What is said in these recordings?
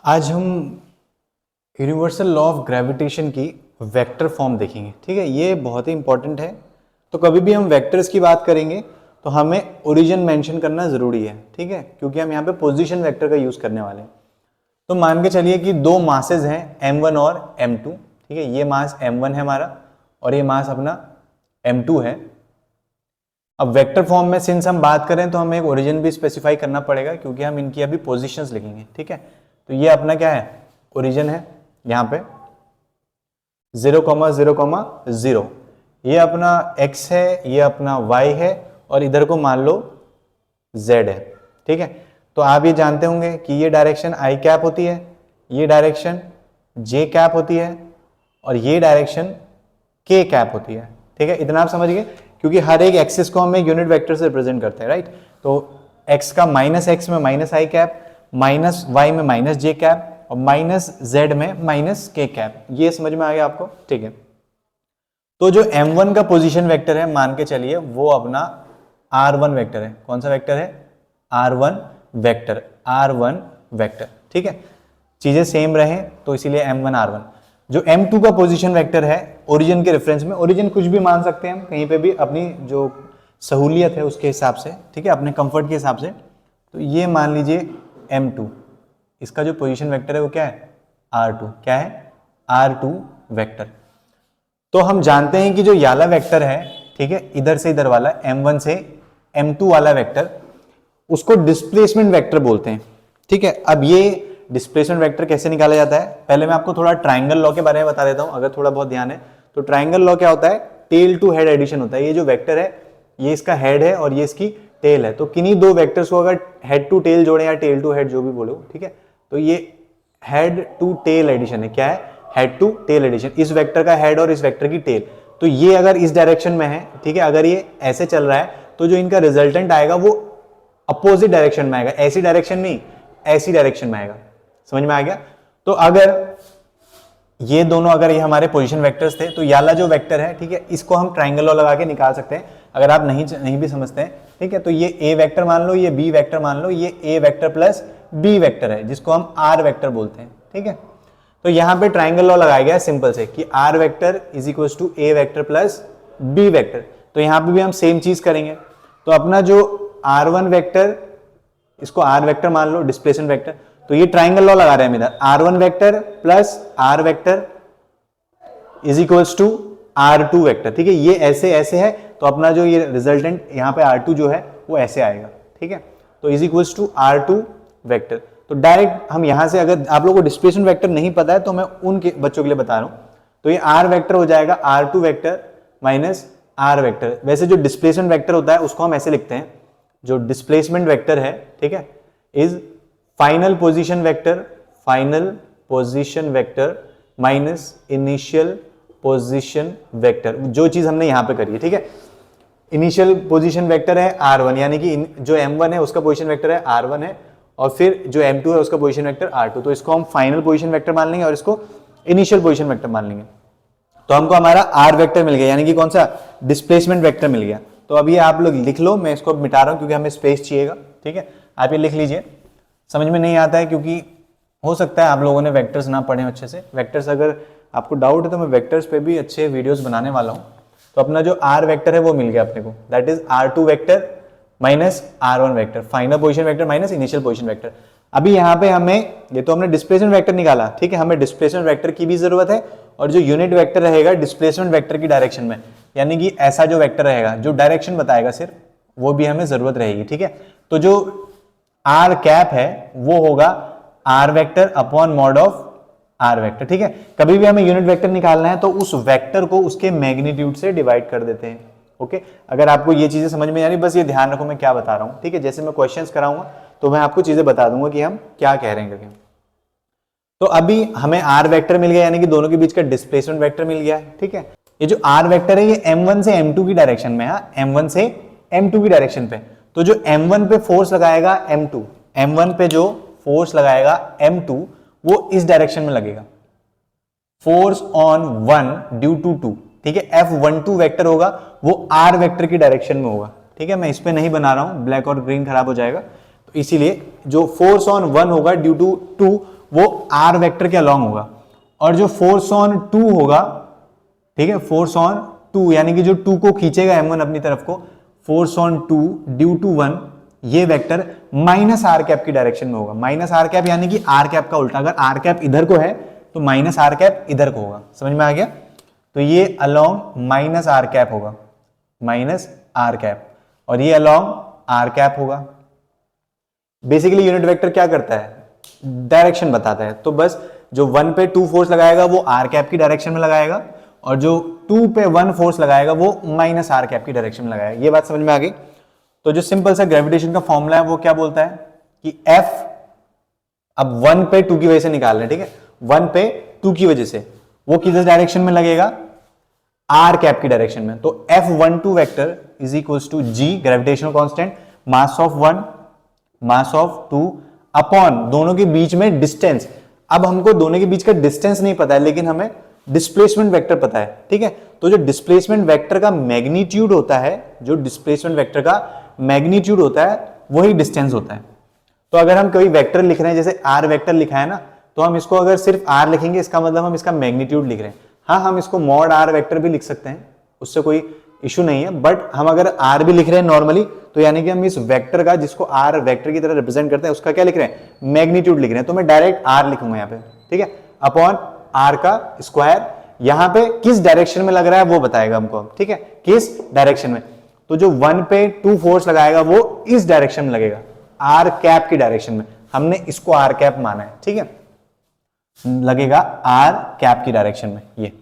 आज हम universal law of gravitation की वेक्टर फॉर्म देखेंगे। ठीक है, ये बहुत ही इंपॉर्टेंट है। तो कभी भी हम वेक्टर्स की बात करेंगे तो हमें ओरिजिन मेंशन करना जरूरी है। ठीक है, क्योंकि हम यहाँ पे पोजीशन वेक्टर का यूज करने वाले हैं। तो मान के चलिए कि दो मासेज हैं m1 और m2। ठीक है, ये मास m1 है हमारा और ये मास अपना m2 है। अब वेक्टर फॉर्म में सिंस हम बात करें तो हमें एक ओरिजिन भी स्पेसिफाई करना पड़ेगा, क्योंकि हम इनकी अभी पोजीशंस लिखेंगे। ठीक है, तो ये अपना क्या है, ओरिजिन है यहाँ पे 0,0,0। ये अपना x है, ये अपना y है और इधर को मान लो z है। ठीक है, तो आप ये जानते होंगे कि ये डायरेक्शन i कैप होती है, ये डायरेक्शन j कैप होती है और ये डायरेक्शन k कैप होती है। ठीक है, इतना आप समझ गए, क्योंकि हर एक एक्सिस को हम एक यूनिट वेक्टर से रिप्रेजेंट करते हैं। राइट, तो x का -x में -i कैप, -y में -j कैप और -z में -k कैप। ये समझ में आ गया आपको? ठीक है, तो जो m1 का पोजीशन वेक्टर है मान के चलिए वो अपना r1 वेक्टर है। कौन सा वेक्टर है? r1 vector, r1 vector. ठीक है, चीजें सेम रहे तो इसीलिए m1 r1। जो m2 का पोजीशन वेक्टर है ओरिजिन के रेफरेंस में, ओरिजिन कुछ भी मान सकते हैं हम कहीं पे भी अपनी जो सहूलियत है उसके हिसाब से। ठीक है, अपने कंफर्ट के हिसाब से। तो ये मान लीजिए m2, इसका जो पोजीशन वेक्टर है वो क्या है? r2। क्या है? r2 vector. तो हम जानते हैं कि जो याला वेक्टर है, ठीक है, इधर से इधर वाला m1 से m2 वाला वेक्टर, उसको डिस्प्लेसमेंट वेक्टर बोलते हैं। ठीक है, अब ये डिस्प्लेसमेंट वेक्टर कैसे निकाला जाता है, पहले मैं आपको थोड़ा ट्राइंगल लॉ के बारे में बता देता हूं, अगर थोड़ा बहुत ध्यान है तो। ट्राइंगल लॉ क्या होता है? टेल टू हेड एडिशन होता है। ये जो वेक्टर है ये इसका हेड है और ये इसकी टेल है। तो किन्हीं दो वेक्टर्स को अगर हेड टू टेल जोड़े या टेल टू हेड जो भी बोलो, ठीक है, तो ये हेड टू टेल एडिशन है। क्या है? Head to tail addition. इस वेक्टर का हेड और इस वेक्टर की टेल, तो ये अगर इस डायरेक्शन में है, ठीक है, अगर ये ऐसे चल रहा है तो जो इनका रिजल्टेंट आएगा वो अपोजिट डायरेक्शन में आएगा। ऐसी डायरेक्शन नहीं, ऐसी डायरेक्शन में आएगा। समझ में आ गया? तो अगर ये दोनों, अगर ये हमारे पोजीशन वेक्टर्स थे, तो याला जो वेक्टर है, ठीक है, इसको हम ट्राइंगल लॉ लगा के निकाल सकते हैं अगर आप नहीं भी समझते हैं। ठीक है, तो ये a वेक्टर मान लो, ये b वेक्टर मान लो, ये a vector plus b vector है जिसको हम r वेक्टर बोलते हैं। ठीक है, तो यहां पे ट्राइंगल लॉ लगाया गया है सिंपल से कि r vector is equal to a vector plus b vector. तो यहां पे भी हम सेम चीज करेंगे। तो अपना जो r1 वेक्टर, इसको r वेक्टर मान लो, डिस्प्लेसमेंट वेक्टर। तो ये ट्राइंगल लॉ लगा रहे हैं इधर, r1 vector plus r vector is equals to r2 vector. ठीक है, ये ऐसे ऐसे है तो अपना जो ये रिजल्टेंट यहाँ पे r2 जो है वो ऐसे आएगा। ठीक है, तो is equals to r2 vector. तो डायरेक्ट हम यहां से, अगर आप लोगों को डिस्प्लेसमेंट वेक्टर नहीं पता है तो मैं उनके बच्चों के लिए बता रहा हूं, तो ये r वेक्टर हो जाएगा r2 vector minus r vector. वैसे जो डिस्प्लेसमेंट वेक्टर होता है उसको हम ऐसे लिखते हैं, जो डिस्प्लेसमेंट वेक्टर है, ठीक है, is final position vector, final position vector minus initial position vector. जो चीज हमने यहां पे करी है, ठीक है, इनिशियल पोजीशन वेक्टर है r1, यानी कि जो m1 है उसका पोजीशन वेक्टर है r1 है, और फिर जो m2 है उसका पोजीशन वेक्टर r2। तो इसको हम फाइनल पोजीशन वेक्टर मान लेंगे और इसको इनिशियल पोजीशन वेक्टर मान लेंगे। तो हमको हमारा r वेक्टर मिल गया, यानी कि कौन सा? डिस्प्लेसमेंट वेक्टर मिल गया। तो अब ये आप लोग लिख लो, मैं इसको मिटा रहा हूं क्योंकि हमें स्पेस चाहिएगा। ठीक है, आप ये लिख लीजिए। समझ में नहीं आता है क्योंकि हो सकता है आप लोगों ने वेक्टर्स ना पढ़े अच्छे से। वेक्टर्स अगर आपको डाउट है तो मैं वेक्टर्स पे भी अच्छे वीडियोस बनाने वाला हूं। तो अपना जो r वेक्टर है वो मिल गया अपने को, that is r2 vector minus r1 vector, final position vector minus initial position vector. अभी यहाँ पे हमें, ये तो हमने डिस्प्लेसमेंट वेक्टर निकाला, ठीक है, हमें डिस्प्लेसमेंट वेक्टर की भी जरूरत है और जो यूनिट वेक्टर रहेगा डिस्प्लेसमेंट वेक्टर की डायरेक्शन में, यानी कि ऐसा जो वेक्टर रहेगा जो डायरेक्शन बताएगा सिर्फ, वो भी हमें जरूरत रहेगी। ठीक है, तो जो r कैप है वो होगा r vector upon mod of r vector. ठीक है, कभी भी हमें यूनिट वेक्टर निकालना है तो उस वेक्टर को उसके मैग्नीट्यूड से डिवाइड कर देते हैं। ओके, अगर आपको ये चीजें समझ में आ रही, बस ये ध्यान रखो मैं क्या बता रहा हूं। ठीक है, जैसे मैं क्वेश्चंस कराऊंगा तो मैं आपको चीजें बता दूंगा कि हम क्या कह रहे हैं करके। तो अभी हमें r वेक्टर मिल गया, यानी कि दोनों के बीच का डिस्प्लेसमेंट वेक्टर मिल गया है। ठीक है, ये जो r वेक्टर है ये m1 से m2 की डायरेक्शन में है, m1 से m2 की डायरेक्शन पे। तो जो m1 पे फोर्स लगाएगा m2, m1 पे जो फोर्स लगाएगा m2 वो इस डायरेक्शन में लगेगा, फोर्स ऑन 1 ड्यू टू 2। ठीक है, F12 वेक्टर होगा वो r वेक्टर की डायरेक्शन में होगा। ठीक है, मैं इस पे नहीं बना रहा हूं, ब्लैक और ग्रीन खराब हो जाएगा, तो इसीलिए जो फोर्स ऑन 1 होगा ड्यू टू 2 वो आर वेक्टर के अलॉन्ग होगा, और जो फोर्स ऑन 2 होगा, ठीक है, फोर्स ऑन 2 यानी कि जो 2 को खींचेगा m1 अपनी तरफ को, फोर्स ऑन 2 ड्यू टू 1, ये वेक्टर माइनस आर कैप की डायरेक्शन में होगा। माइनस आर कैप यानी कि आर कैप का उल्टा, अगर आर कैप इधर को है तो माइनस आर कैप इधर को होगा। समझ में आ गया? तो ये अलोंग माइनस आर कैप होगा, माइनस आर कैप, और ये अलोंग आर कैप होगा। बेसिकली यूनिट वेक्टर क्या करता है? डायरेक्शन बताता है। तो बस जो 1 पे 2 फोर्स लगाएगा वो आर कैप की डायरेक्शन में लगाएगा, और जो 2 पे 1 फोर्स लगाएगा वो माइनस आर कैप की डायरेक्शन में लगाएगा। ये बात समझ में आ गई? तो जो सिंपल सा ग्रेविटेशन का फॉर्मूला है वो क्या बोलता है कि F, अब 1 पे 2 की वजह से निकाल रहे हैं, ठीक है, 1 पे 2 की वजह से वो किस डायरेक्शन में लगेगा? आर कैप की डायरेक्शन में। तो F12 vector is equals to G, gravitational constant, mass of 1, mass of 2 upon दोनों के बीच में डिस्टेंस। अब हमको दोनों के बीच का डिस्टेंस नहीं पता है, लेकिन हमें डिस्प्लेसमेंट वेक्टर पता है, ठीक है। तो जो डिस्प्लेसमेंट वेक्टर का मैग्नीट्यूड होता है, जो डिस्प्लेसमेंट वेक्टर का मैग्नीट्यूड होता है वही डिस्टेंस होता है। तो अगर हम कोई वेक्टर लिख रहे हैं, जैसे आर वेक्टर लिखा है ना, तो हम इसको अगर सिर्फ आर लिखेंगे, इसका मतलब हम इसका मैग्नीट्यूड लिख रहे हैं। हाँ, हम इसको मॉड आर वेक्टर भी लिख सकते हैं, उससे कोई इशू नहीं है, बट हम अगर आर भी लिख रहे हैं नॉर्मली, तो यानी कि हम इस वेक्टर का, जिसको आर वेक्टर की तरह रिप्रेजेंट करते हैं, उसका क्या लिख रहे हैं? मैग्नीट्यूड लिख रहे हैं। तो मैं डायरेक्ट आर लिखूंगा यहाँ पे, ठीक है, अपॉन आर का स्क्वायर। यहां पे किस डायरेक्शन में लग रहा है वो बताएगा हमको, ठीक है, किस डायरेक्शन में। तो जो 1 पे 2 फोर्स लगाएगा वो इस डायरेक्शन में लगेगा, आर कैप की डायरेक्शन में। हमने इसको आर कैप माना है, ठीक है, लगेगा आर कैप की डायरेक्शन में। ये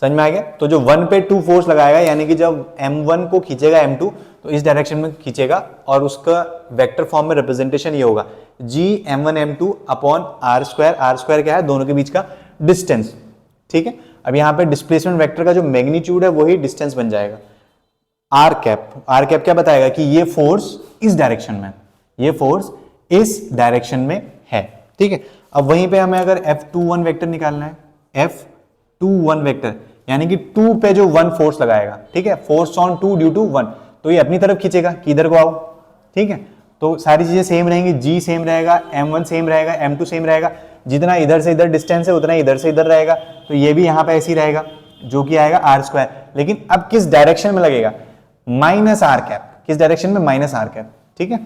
समझ में आ गया? तो जो 1 पे 2 फोर्स लगाएगा, यानी कि जब m1 को खींचेगा m2 तो इस डायरेक्शन में खींचेगा, और उसका वेक्टर फॉर्म में रिप्रेजेंटेशन ये होगा g m1 m2 upon r square. R square क्या है? दोनों के बीच का डिस्टेंस, ठीक है। अब यहाँ पे डिस्प्लेसमेंट वेक्टर का जो मैग्नीट्यूड है वही डिस्टेंस बन जाएगा आर कैप। आर कैप क्या बताएगा कि ये फोर्स इस डायरेक्शन में, ये फोर्स इस डायरेक्शन में है, ठीक है। अब वहीं पे हमें अगर F21 वेक्टर निकालना है, F21 वेक्टर यानी कि 2 पे जो 1 फोर्स लगाएगा, ठीक है, फोर्स ऑन 2 ड्यू टू 1, तो ये अपनी तरफ खींचेगा कि इधर को आओ, ठीक है। तो सारी चीजें सेम रहेंगी, G सेम रहेगा, M1 सेम रहेगा, M2 सेम रहेगा, जितना इधर से इधर डिस्टेंस है उतना इधर से इधर रहेगा। तो ये भी यहाँ पे ऐसे ही रहेगा, जो कि आएगा आर स्क्वायर। लेकिन अब किस डायरेक्शन में लगेगा? Minus r cap. किस डायरेक्शन में? माइनस आर कैप, ठीक है।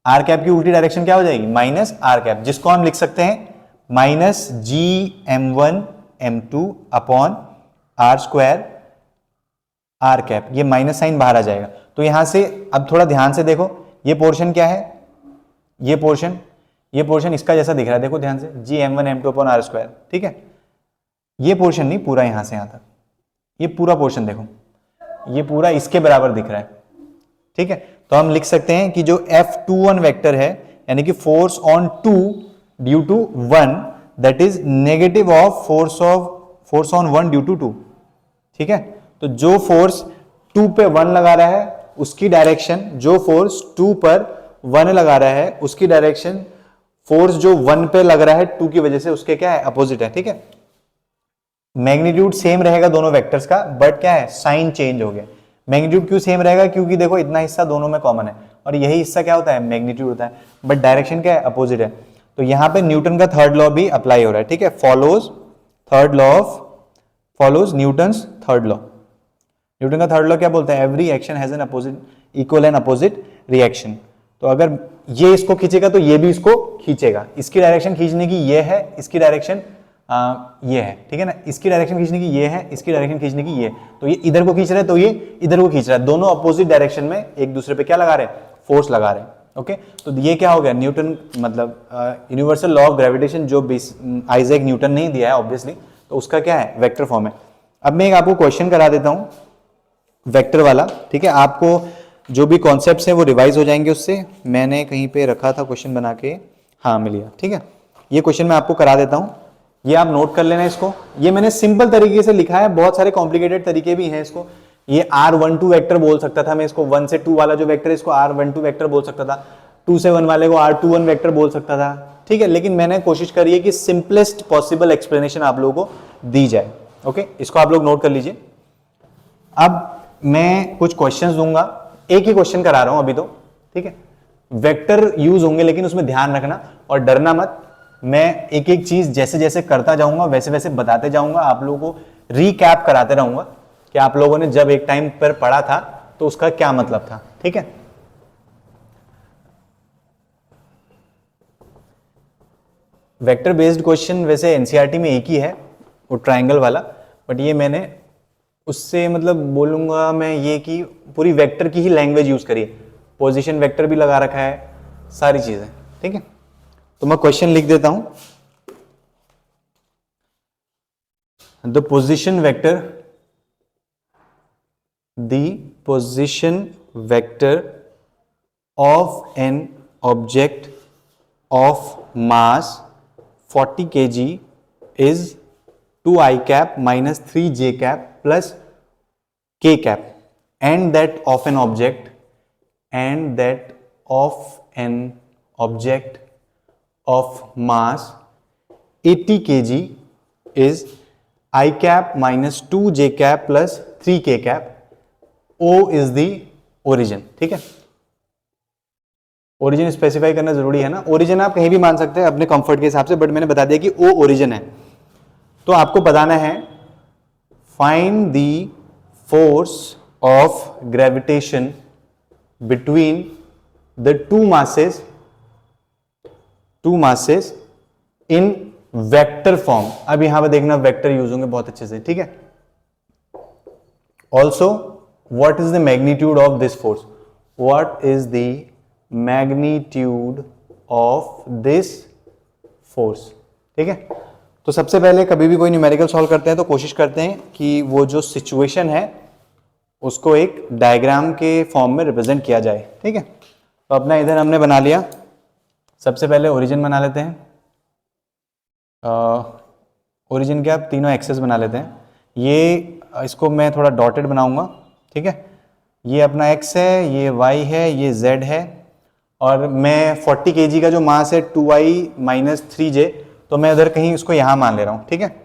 आर कैप की उल्टी डायरेक्शन क्या हो जाएगी? माइनस आर कैप, जिसको हम लिख सकते हैं minus GM1 M2 upon r square r cap. ये माइनस साइन बाहर आ जाएगा। तो यहां से अब थोड़ा ध्यान से देखो, ये पोर्शन क्या है? ये पोर्शन इसका जैसा दिख रहा है, देखो ध्यान से, GM1 M2 upon r square, ठीक है। ये पोर्शन नहीं, पूरा यहां से यहां तक, ये पूरा पोर्शन देखो, ये पूरा इसके बराबर दिख रहा है, ठीक है। तो हम लिख सकते हैं कि जो F21 वेक्टर है, यानी कि force on 2 due to 1, that is negative of force on 1 due to 2, ठीक है। तो जो फोर्स 2 पे 1 लगा रहा है उसकी डायरेक्शन, जो फोर्स 2 पर 1 लगा रहा है उसकी डायरेक्शन, फोर्स जो 1 पे लग रहा है 2 की वजह से, उसके क्या है? अपोजिट है, ठीक है। मैग्नीट्यूड सेम रहेगा दोनों वेक्टर्स का, बट क्या है? साइन चेंज हो गया। मैग्नीट्यूड क्यों सेम रहेगा? क्योंकि देखो इतना हिस्सा दोनों में कॉमन है, और यही हिस्सा क्या होता है? मैग्नीट्यूड होता है, बट डायरेक्शन क्या है? अपोजिट है। तो यहां पे न्यूटन का थर्ड लॉ भी अप्लाई हो रहा है, ठीक है। Follows Newton's third law. Newton का थर्ड लॉ क्या बोलता है? Every action has an opposite equal and opposite reaction. तो अगर ये इसको खींचेगा तो ये भी इसको खींचेगा। इसकी डायरेक्शन खींचने की ये है, इसकी डायरेक्शन ये है, ठीक है ना। इसकी डायरेक्शन खींचने की ये है, इसकी डायरेक्शन खींचने की ये। तो ये इधर को खींच रहा है तो ये इधर को खींच रहा है। दोनों अपोजिट डायरेक्शन में एक दूसरे पे क्या लगा रहे हैं? फोर्स लगा रहे हैं, ओके। तो ये क्या हो गया? न्यूटन मतलब यूनिवर्सल लॉ ऑफ ग्रेविटेशन, जो आइजैक न्यूटन नहीं दिया है ऑब्वियसली, तो उसका क्या है? वेक्टर फॉर्म है। अब मैं एक आपको क्वेश्चन करा देता हूं वेक्टर वाला, ठीक है। आपको जो भी कॉन्सेप्ट्स हैं वो रिवाइज हो जाएंगे उससे। मैंने कहीं पे रखा था क्वेश्चन बना के, हाँ मिल गया, ठीक है। ये क्वेश्चन मैं आपको करा देता हूं, ये आप नोट कर लेना इसको। ये मैंने सिंपल तरीके से लिखा है, बहुत सारे कॉम्प्लिकेटेड तरीके भी हैं इसको। ये R12 वेक्टर बोल सकता था मैं इसको, 1 से 2 वाला जो वेक्टर है इसको R12 वेक्टर बोल सकता था, 2 से 1 वाले को R21 वेक्टर बोल सकता था, ठीक है। लेकिन मैंने कोशिश करी है कि सिंपलेस्ट पॉसिबल एक्सप्लेनेशन आप लोगों को दी जाए, ओके। इसको आप लोग नोट कर लीजिए। अब मैं कुछ क्वेश्चंस दूंगा, एक ही क्वेश्चन करा रहा हूं अभी तो, ठीक है। वेक्टर यूज होंगे, लेकिन उसमें ध्यान रखना और डरना मत। मैं एक एक चीज जैसे जैसे करता जाऊंगा वैसे वैसे बताते जाऊंगा, आप लोगों को रिकैप कराते रहूंगा कि आप लोगों ने जब एक टाइम पर पढ़ा था तो उसका क्या मतलब था। ठीक है, वेक्टर बेस्ड क्वेश्चन वैसे एनसीईआरटी में एक ही है, वो ट्रायंगल वाला, बट ये मैंने उससे मतलब बोलूंगा मैं ये कि पूरी वेक्टर की ही लैंग्वेज यूज करिए, पोजीशन वेक्टर भी लगा रखा है, सारी चीजें। ठीक है, तो मैं क्वेश्चन लिख देता हूं। The position vector of an object of mass 40 kg is 2i cap minus 3j cap plus k cap, and that of an object of mass 80 kg is I cap minus 2j cap plus 3k cap. O is the origin. ठीक है, origin specify करना जरूरी है ना। Origin आप कहीं भी मान सकते हैं अपने कंफर्ट के हिसाब से, बट मैंने बता दिया कि ओ ओरिजिन है। तो आपको बताना है find the force of gravitation between the two masses in vector form. अब यहां पर देखना वेक्टर यूज होंगे बहुत अच्छे से। ठीक है, also what is the magnitude of this force, what is the magnitude of this force. ठीक है, तो सबसे पहले कभी भी कोई न्यूमेरिकल सॉल्व करते हैं तो कोशिश करते हैं कि वो जो सिचुएशन है उसको एक डायग्राम के फॉर्म में रिप्रेजेंट किया जाए। ठीक है, तो अपना इधर हमने बना लिया। सबसे पहले ओरिजिन बना लेते हैं। ओरिजिन के आप तीनों एक्सेस बना लेते हैं। ये इसको मैं थोड़ा डॉटेड बनाऊंगा। ठीक है, ये अपना x है, ये y है, ये z है, और मैं 40 kg का जो मास है 2i माइनस 3j, तो मैं उधर कहीं उसको यहां मान ले रहा हूं। ठीक है,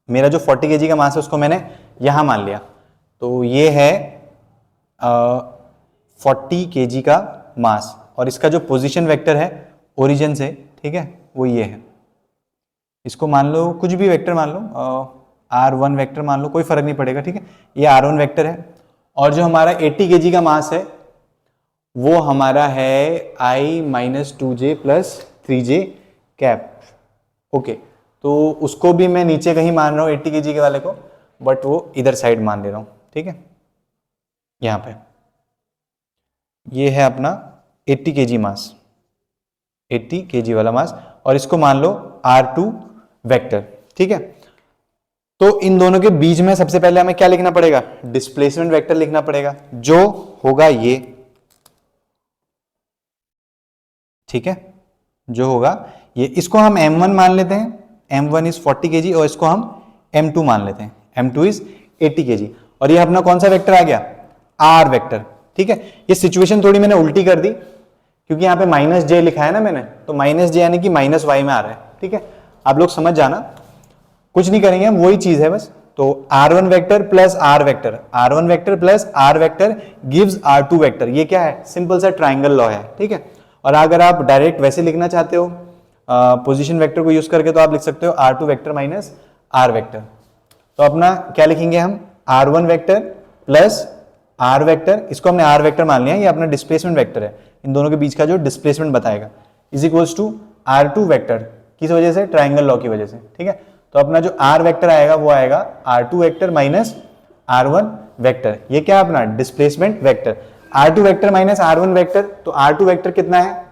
मेरा जो 40 kg का मास है उसको मैंने यहां मान लिया, तो ये है 40 kg का मास, और इसका जो पोजीशन वेक्टर है ओरिजिन से, ठीक है, वो ये है। इसको मान लो कुछ भी वेक्टर मान लो, r1 वेक्टर मान लो, कोई फर्क नहीं पड़ेगा। ठीक है, ये r1 वेक्टर है, और जो हमारा 80 kg का मास है वो हमारा है i minus 2j plus 3j cap. Okay, तो उसको भी मैं नीचे कहीं मान रहा हूँ 80 kg के वाले को, बट वो इधर साइड मान ले रहा हूँ। ठीक है, यहाँ पे ये है अपना 80 kg मास, 80 kg वाला मास, और इसको मान लो r2 वेक्टर। ठीक है, तो इन दोनों के बीच में सबसे पहले हमें क्या लिखना पड़ेगा, डिस्प्लेसमेंट वेक्टर लिखना पड़ेगा, जो होगा ये। ठीक है, जो होगा ये, इसको हम m1 मान लेते हैं, m1 इज 40 kg, और इसको हम m2 मान लेते हैं, m2 इज 80 kg, और ये अपना कौन सा वेक्टर आ गया, r वेक्टर। ठीक है, ये सिचुएशन थोड़ी मैंने उल्टी कर दी, क्योंकि यहाँ पे माइनस j लिखा है ना मैंने, तो माइनस j यानी कि माइनस y में आ रहा है। ठीक है, आप लोग समझ जाना, कुछ नहीं करेंगे हम, वही चीज है बस। तो r1 vector plus r vector, r1 vector plus r vector gives r2 vector. ये क्या है, सिंपल सा ट्राइंगल लॉ है। ठीक है, और अगर आप डायरेक्ट वैसे लिखना चाहते हो पोजीशन वेक्टर को यूज करके, तो आप लिख सकते हो r2 vector minus r vector. तो अपना क्या लिखेंगे हम, r1 vector plus r vector, इसको हमने r वेक्टर मान लिया, ये अपना डिस्प्लेसमेंट वेक्टर है, इन दोनों के बीच का जो डिस्प्लेसमेंट बताएगा, is equals to r2 vector, किस वजह से, ट्राइंगल लॉ की वजह से। ठीक है, तो अपना जो r वेक्टर आएगा वो आएगा r2 vector minus r1 vector. ये क्या अपना displacement vector, r2 vector minus r1 vector. तो r2 वेक्टर कितना है,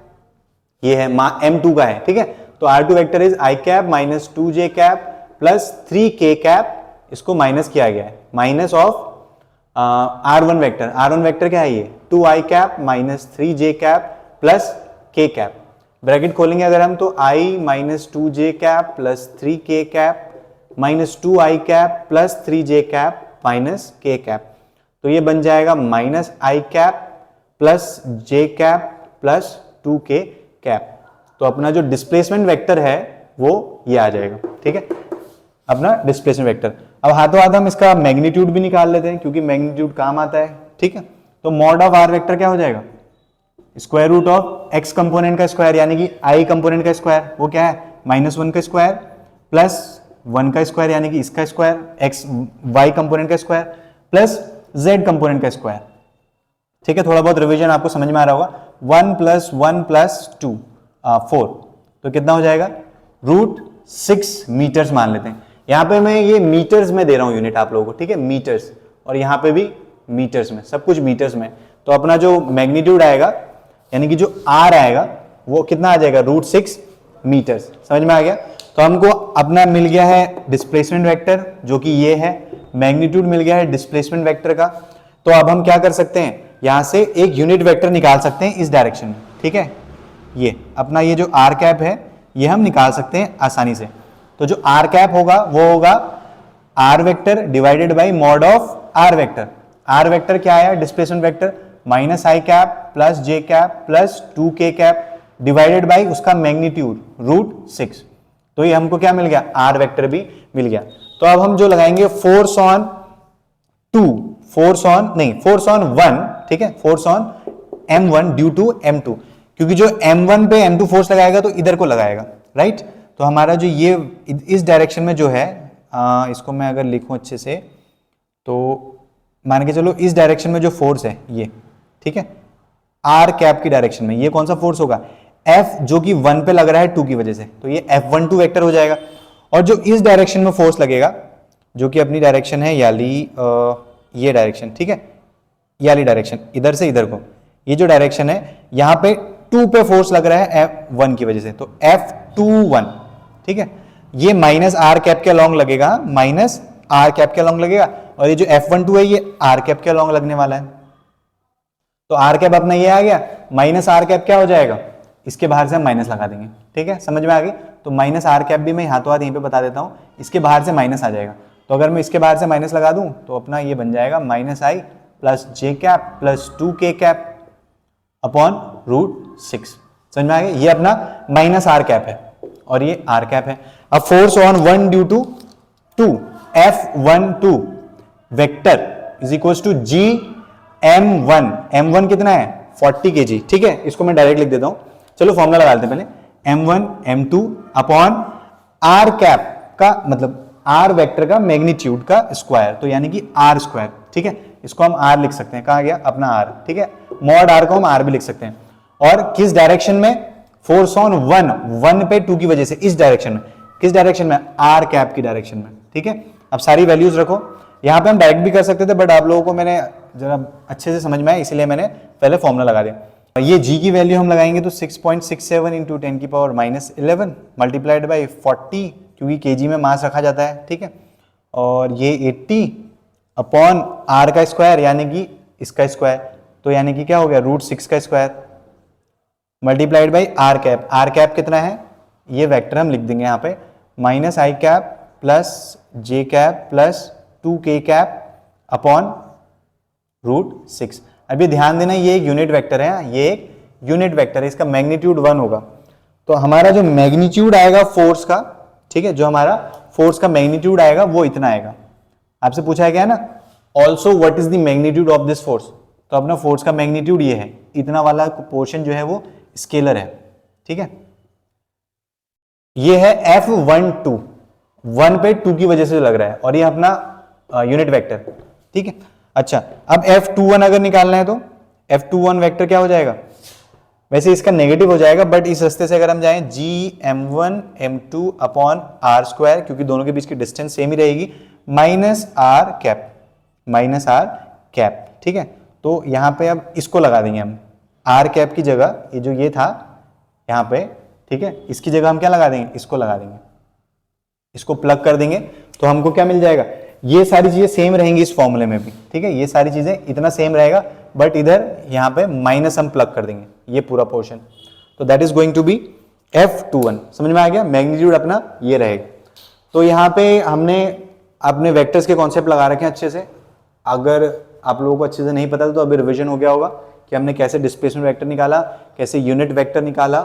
ये है m2 का है। ठीक है, तो r2 vector is i cap minus 2j cap plus 3k cap, इसको माइनस किया गया है, minus of r1 vector. r1 vector क्या है, ये 2i cap minus 3j cap plus k cap. Bracket खोलेंगे अगर हम, तो i minus 2j cap plus 3k cap minus 2i cap plus 3j cap minus k cap, तो ये बन जाएगा minus i cap plus j cap plus 2k cap. तो अपना जो डिस्प्लेसमेंट वेक्टर है वो ये आ जाएगा। ठीक है, अपना डिस्प्लेसमेंट वेक्टर। अब हाथों हाथ हम इसका मैग्नीट्यूड भी निकाल लेते हैं, क्योंकि मैग्नीट्यूड काम आता है। ठीक है, तो मॉड ऑफ r वेक्टर क्या हो जाएगा, square root of x component का स्क्वायर यानी कि आई कंपोनेंट का स्क्वायर, वो क्या है -1 का स्क्वायर प्लस 1 का स्क्वायर यानी कि इसका स्क्वायर, एक्स वाई कंपोनेंट का स्क्वायर प्लस जेड कंपोनेंट का स्क्वायर। ठीक है, थोड़ा बहुत रिवीजन आपको समझ में आ रहा होगा। 1 + 1 + 2 4, तो कितना हो जाएगा √6 मीटर्स मान लेते हैं। यहां पे मैं ये मीटर्स में दे रहा हूं यूनिट आप लोगों को, ठीक है, मीटर्स, और यहां पे भी मीटर्स में, सब कुछ मीटर्स में। तो अपना जो मैग्नीट्यूड आएगा यानी कि जो आर आएगा वो कितना आ जाएगा √6 मीटर्स। समझ में आ गया। तो हमको अपना मिल गया है डिस्प्लेसमेंट वेक्टर जो कि ये है, मैग्नीट्यूड मिल गया है डिस्प्लेसमेंट वेक्टर का। तो अब हम क्या कर सकते हैं, यहां से एक यूनिट वेक्टर निकाल सकते हैं इस डायरेक्शन में। ठीक है, ये अपना ये जो आर कैप है ये हम निकाल सकते हैं आसानी से। तो जो आर कैप होगा वो होगा r vector divided by mod of r vector. R vector क्या आया displacement vector, -i cap plus j cap plus 2k cap divided by उसका मैग्नीट्यूड √6। तो ये हमको क्या मिल गया, आर वेक्टर भी मिल गया। तो अब हम जो लगाएंगे फोर्स ऑन 1, ठीक है, force on m1 due to m2, क्योंकि जो m1 पे m2 फोर्स लगाएगा तो इधर को लगाएगा, राइट। तो हमारा जो ये इस डायरेक्शन में जो है, इसको मैं अगर लिखूं अच्छे से तो मान के चलो इस डायरेक्शन में जो फोर्स है ये, ठीक है, आर कैप की डायरेक्शन में ये कौन सा फोर्स होगा, F, जो कि 1 पे लग रहा है 2 की वजह से, तो ये F12 वेक्टर हो जाएगा। और जो इस डायरेक्शन में फोर्स लगेगा जो कि अपनी डायरेक्शन है याली ये डायरेक्शन, ठीक है, याली डायरेक्शन इधर से इधर को, ये जो डायरेक्शन है यहां पे 2 पे फोर्स लग रहा है F1 की वजह से, तो F21, ठीक है, ये -r कैप के अलॉन्ग लगेगा, -r कैप के अलॉन्ग लगेगा, और ये जो F12 है ये r कैप के अलॉन्ग लगने वाला है। तो r कैप अपना ये आ गया, -r कैप क्या हो जाएगा, इसके बाहर से हम माइनस लगा देंगे। ठीक है, समझ में आ गई। तो -r कैप भी मैं हाथों हाथ यहीं पे बता देता हूं, इसके बाहर से माइनस आ जाएगा। तो अगर मैं इसके बाहर से माइनस लगा दूं तो अपना ये बन जाएगा -i plus j cap plus 2k cap upon √6। समझ में आ गया, ये अपना -r कैप है और ये r कैप है। अब force on 1 due to 2 F12 vector is equal to g m1, m1 कितना है 40 kg, ठीक है, इसको मैं डायरेक्ट लिख देता हूं। चलो फॉर्मूला लगा लेते हैं पहले, m1 m2 upon r cap का मतलब r वेक्टर का मैग्नीट्यूड का स्क्वायर, तो यानी कि r स्क्वायर, ठीक है, इसको हम r लिख सकते हैं, कहा गया अपना r, ठीक है, मॉड r को हम r भी लिख सकते हैं। और किस डायरेक्शन में, फोर्स ऑन 1 पे 2 की वजह से, इस डायरेक्शन में, किस डायरेक्शन में, r कैप की डायरेक्शन में। ठीक है, अब सारी वैल्यूज रखो, यहां पे हम डायरेक्ट भी कर सकते थे बट आप लोगों को मैंने जरा अच्छे से समझ में आया इसलिए मैंने पहले फॉर्मूला लगा दिया। ये g की वैल्यू हम लगाएंगे तो 6.67 इंटू 10⁻11 मल्टीप्लाइड बाई 40, क्योंकि kg में मास रखा जाता है, ठीक है, और ये 80 अपॉन r का स्क्वायर यानी कि इसका स्क्वायर, तो यानी कि क्या हो गया √6 का square multiplied by r cap. r cap कितना है, ये वेक्टर हम लिख देंगे यहाँ पे, -i cap plus j cap plus 2k cap upon √6। अभी ध्यान देना ये एक यूनिट वेक्टर है, ये एक यूनिट वेक्टर है, इसका मैग्नीट्यूड 1 होगा। तो हमारा जो मैग्नीट्यूड आएगा फोर्स का, ठीक है, जो हमारा फोर्स का मैग्नीट्यूड आएगा वो इतना आएगा। आपसे पूछा गया ना also what is the magnitude of this force, तो अपना फोर्स का मैग्नीट्यूड ये है, इतना वाला पोर्शन जो है वो स्केलर है, ठीक है, ये है F12, 1 पे 2 की वजह से लग रहा है, और ये अपना यूनिट वेक्टर, ठीक है। अच्छा, अब F21 अगर निकालना है तो F21 वेक्टर क्या हो जाएगा, वैसे इसका नेगेटिव हो जाएगा बट इस रास्ते से अगर हम जाएं g m1 m2 upon r square, क्योंकि दोनों के बीच की डिस्टेंस सेम ही रहेगी, -r कैप, ठीक है। तो यहां पे अब इसको लगा देंगे हम, r कैप की जगह ये जो ये था यहां पे, ठीक है, इसकी जगह हम क्या लगा देंगे, इसको लगा देंगे, इसको प्लग कर देंगे तो हमको क्या मिल जाएगा, ये सारी चीजें सेम रहेंगी इस फॉर्मूले में भी, ठीक है, ये सारी चीजें इतना सेम रहेगा बट इधर यहां पे माइनस हम प्लग कर देंगे ये पूरा पोर्शन, तो that is going to be F21। समझ में आ गया, मैग्नीट्यूड अपना ये रहेगा। तो यहाँ पे हमने अपने वेक्टर्स के कॉन्सेप्ट लगा रखे हैं अच्छे से। अगर आप लोगों को अच्छे से नहीं पता तो अभी रिविजन हो गया होगा कि हमने कैसे डिस्प्लेसमेंट वेक्टर निकाला, कैसे यूनिट वेक्टर निकाला,